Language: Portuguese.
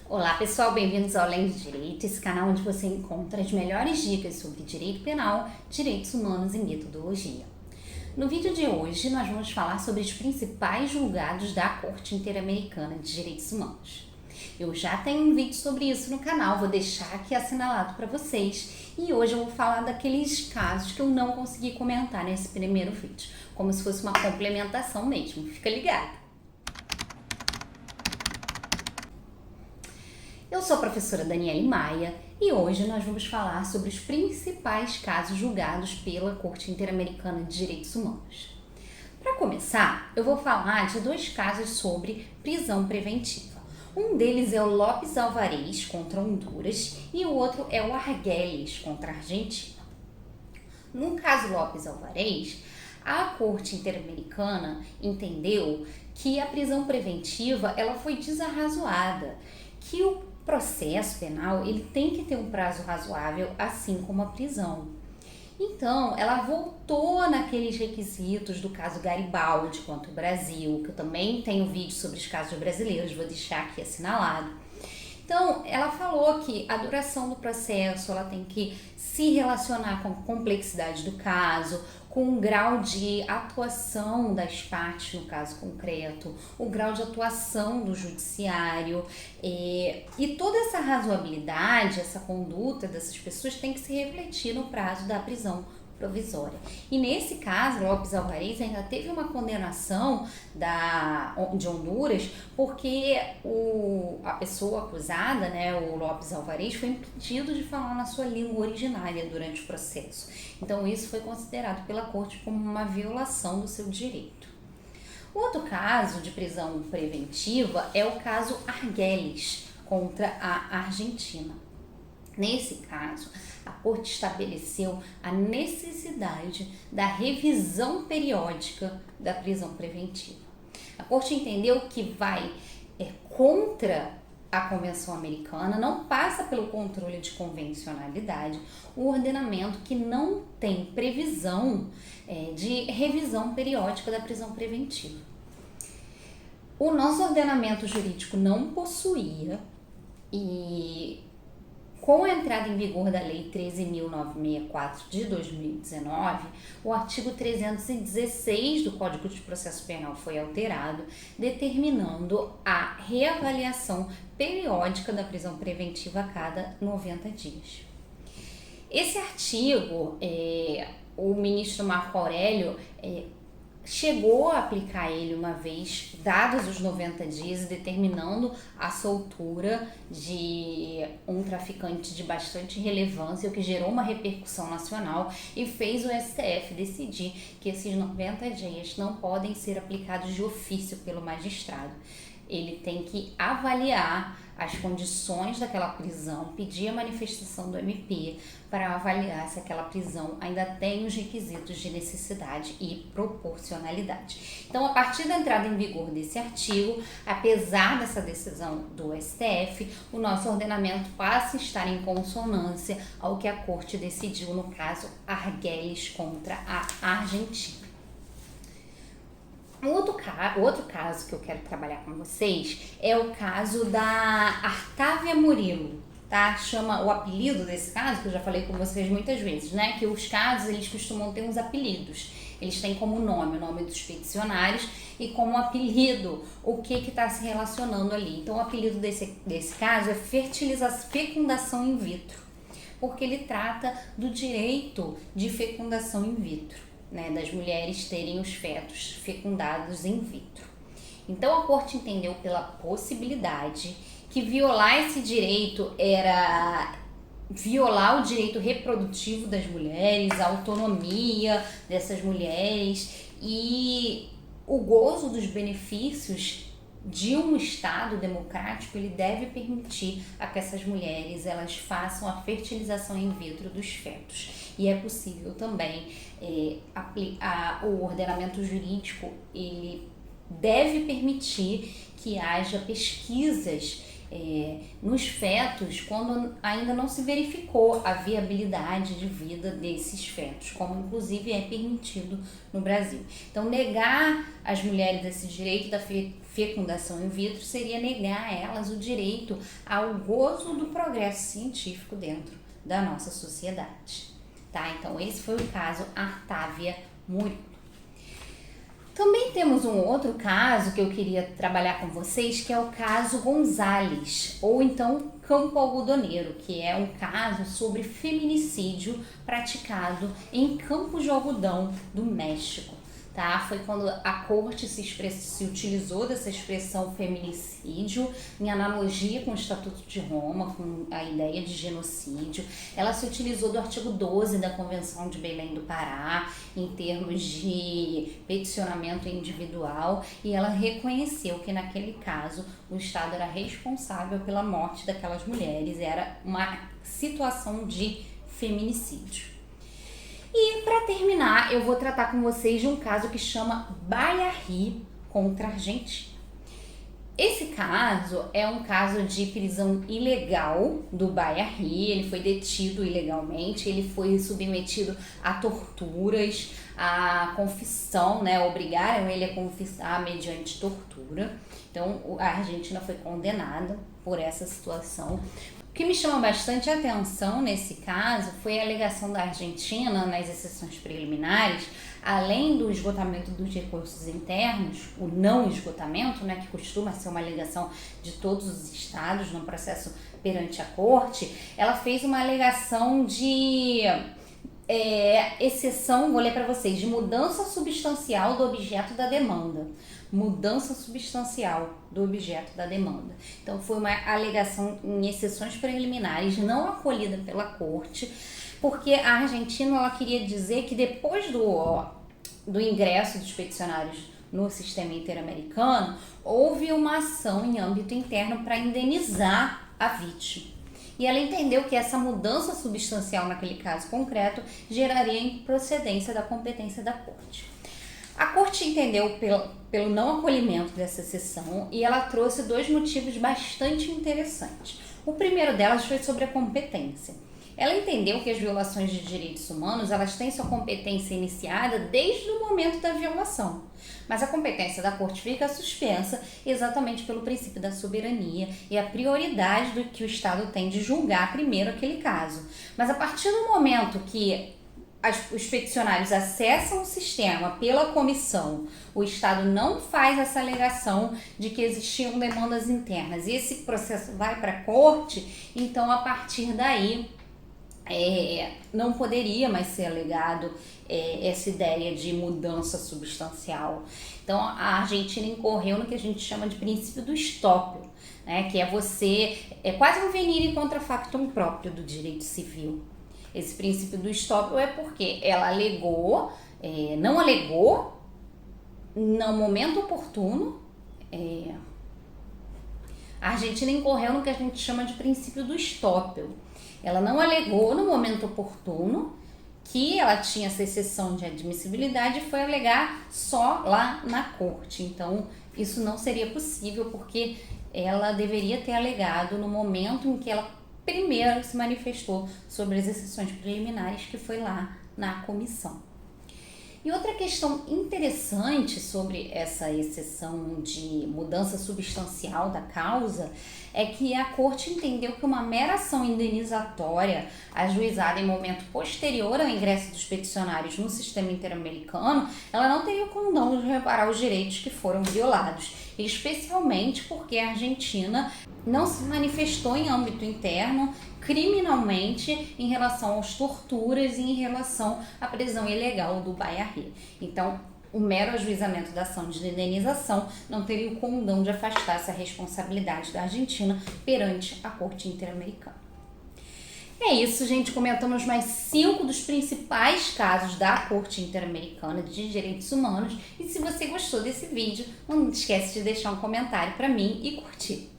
Olá pessoal, bem-vindos ao Além de Direito, esse canal onde você encontra as melhores dicas sobre direito penal, direitos humanos e metodologia. No vídeo de hoje nós vamos falar sobre os principais julgados da Corte Interamericana de Direitos Humanos. Eu já tenho um vídeo sobre isso no canal, vou deixar aqui assinalado para vocês, e hoje eu vou falar daqueles casos que eu não consegui comentar nesse primeiro vídeo, como se fosse uma complementação mesmo, fica ligado! Eu sou a professora Daniele Maia e hoje nós vamos falar sobre os principais casos julgados pela Corte Interamericana de Direitos Humanos. Para começar, eu vou falar de dois casos sobre prisão preventiva. Um deles é o Lopes Alvarez contra Honduras e o outro é o Arguelles contra a Argentina. No caso Lopes Alvarez, a Corte Interamericana entendeu que a prisão preventiva ela foi desarrazoada, que o processo penal ele tem que ter um prazo razoável, assim como a prisão. Então, ela voltou naqueles requisitos do caso Garibaldi contra o Brasil, que eu também tenho vídeo sobre os casos brasileiros, vou deixar aqui assinalado. Então, ela falou que a duração do processo ela tem que se relacionar com a complexidade do caso, com o grau de atuação das partes no caso concreto, o grau de atuação do judiciário e toda essa razoabilidade, essa conduta dessas pessoas tem que se refletir no prazo da prisão provisória. E nesse caso, Lopes Alvarez ainda teve uma condenação de Honduras porque a pessoa acusada, o Lopes Alvarez, foi impedido de falar na sua língua originária durante o processo. Então isso foi considerado pela corte como uma violação do seu direito. O outro caso de prisão preventiva é o caso Arguelles contra a Argentina. Nesse caso, a Corte estabeleceu a necessidade da revisão periódica da prisão preventiva. A Corte entendeu que vai contra a Convenção Americana, não passa pelo controle de convencionalidade, o ordenamento que não tem previsão de revisão periódica da prisão preventiva. O nosso ordenamento jurídico não possuía e com a entrada em vigor da Lei 13.964 de 2019, o artigo 316 do Código de Processo Penal foi alterado, determinando a reavaliação periódica da prisão preventiva a cada 90 dias. Esse artigo, o ministro Marco Aurélio chegou a aplicar ele uma vez, dados os 90 dias, e determinando a soltura de um traficante de bastante relevância, o que gerou uma repercussão nacional e fez o STF decidir que esses 90 dias não podem ser aplicados de ofício pelo magistrado. Ele tem que avaliar as condições daquela prisão, pedir a manifestação do MP para avaliar se aquela prisão ainda tem os requisitos de necessidade e proporcionalidade. Então, a partir da entrada em vigor desse artigo, apesar dessa decisão do STF, o nosso ordenamento passa a estar em consonância ao que a Corte decidiu no caso Arguelles contra a Argentina. Outro caso que eu quero trabalhar com vocês é o caso da Artávia Murilo, tá? O apelido desse caso, que eu já falei com vocês muitas vezes, que os casos eles costumam ter uns apelidos. Eles têm como nome o nome dos peticionários e como apelido o que está se relacionando ali. Então o apelido desse caso é fecundação in vitro, porque ele trata do direito de fecundação in vitro. Das mulheres terem os fetos fecundados in vitro. Então a Corte entendeu pela possibilidade que violar esse direito era violar o direito reprodutivo das mulheres, a autonomia dessas mulheres e o gozo dos benefícios de um Estado democrático. Ele deve permitir a que essas mulheres elas façam a fertilização in vitro dos fetos. E é possível também o ordenamento jurídico ele deve permitir que haja pesquisas nos fetos quando ainda não se verificou a viabilidade de vida desses fetos, como inclusive é permitido no Brasil. Então, negar às mulheres esse direito da fecundação in vitro seria negar a elas o direito ao gozo do progresso científico dentro da nossa sociedade. Tá? Então, esse foi o caso Artávia Murilo. Também temos um outro caso que eu queria trabalhar com vocês, que é o caso Gonzales, ou então Campo Algodoneiro, que é um caso sobre feminicídio praticado em Campos de Algodão, do México. Tá? Foi quando a corte se utilizou dessa expressão feminicídio em analogia com o Estatuto de Roma, com a ideia de genocídio. Ela se utilizou do artigo 12 da Convenção de Belém do Pará, em termos de peticionamento individual, e ela reconheceu que naquele caso o Estado era responsável pela morte daquelas mulheres, era uma situação de feminicídio. E para terminar, eu vou tratar com vocês de um caso que chama Baia-Ri contra Argentina. Esse caso é um caso de prisão ilegal do Baia-Ri. Ele foi detido ilegalmente, ele foi submetido a torturas, a confissão, né? Obrigaram ele a confessar mediante tortura. Então, a Argentina foi condenada por essa situação. O que me chama bastante atenção nesse caso foi a alegação da Argentina nas exceções preliminares, além do esgotamento dos recursos internos, o não esgotamento, né, que costuma ser uma alegação de todos os estados no processo perante a corte, ela fez uma alegação de exceção, vou ler para vocês, de mudança substancial do objeto da demanda. Mudança substancial do objeto da demanda. Então, foi uma alegação em exceções preliminares não acolhida pela corte, porque a Argentina ela queria dizer que depois do ingresso dos peticionários no sistema interamericano, houve uma ação em âmbito interno para indenizar a vítima. E ela entendeu que essa mudança substancial naquele caso concreto geraria improcedência da competência da corte. A corte entendeu pelo não acolhimento dessa exceção e ela trouxe dois motivos bastante interessantes. O primeiro delas foi sobre a competência. Ela entendeu que as violações de direitos humanos elas têm sua competência iniciada desde o momento da violação, mas a competência da corte fica suspensa exatamente pelo princípio da soberania e a prioridade do que o Estado tem de julgar primeiro aquele caso. Mas a partir do momento que os peticionários acessam o sistema pela comissão, o Estado não faz essa alegação de que existiam demandas internas e esse processo vai para a corte, então a partir daí não poderia mais ser alegado essa ideia de mudança substancial. Então a Argentina incorreu no que a gente chama de princípio do estoppel, né, que é quase um venire contra factum próprio do direito civil. Esse princípio do estoppel é porque ela não alegou no momento oportuno. A Argentina incorreu no que a gente chama de princípio do estoppel. Ela não alegou no momento oportuno que ela tinha essa exceção de admissibilidade e foi alegar só lá na corte. Então, isso não seria possível porque ela deveria ter alegado no momento em que ela primeiro se manifestou sobre as exceções preliminares, que foi lá na comissão. E outra questão interessante sobre essa exceção de mudança substancial da causa é que a corte entendeu que uma mera ação indenizatória ajuizada em momento posterior ao ingresso dos peticionários no sistema interamericano, ela não teria o condão de reparar os direitos que foram violados, especialmente porque a Argentina não se manifestou em âmbito interno criminalmente em relação às torturas e em relação à prisão ilegal do Baia-Ri. Então, o mero ajuizamento da ação de indenização não teria o condão de afastar essa responsabilidade da Argentina perante a Corte Interamericana. É isso, gente. Comentamos mais 5 dos principais casos da Corte Interamericana de Direitos Humanos. E se você gostou desse vídeo, não esquece de deixar um comentário para mim e curtir.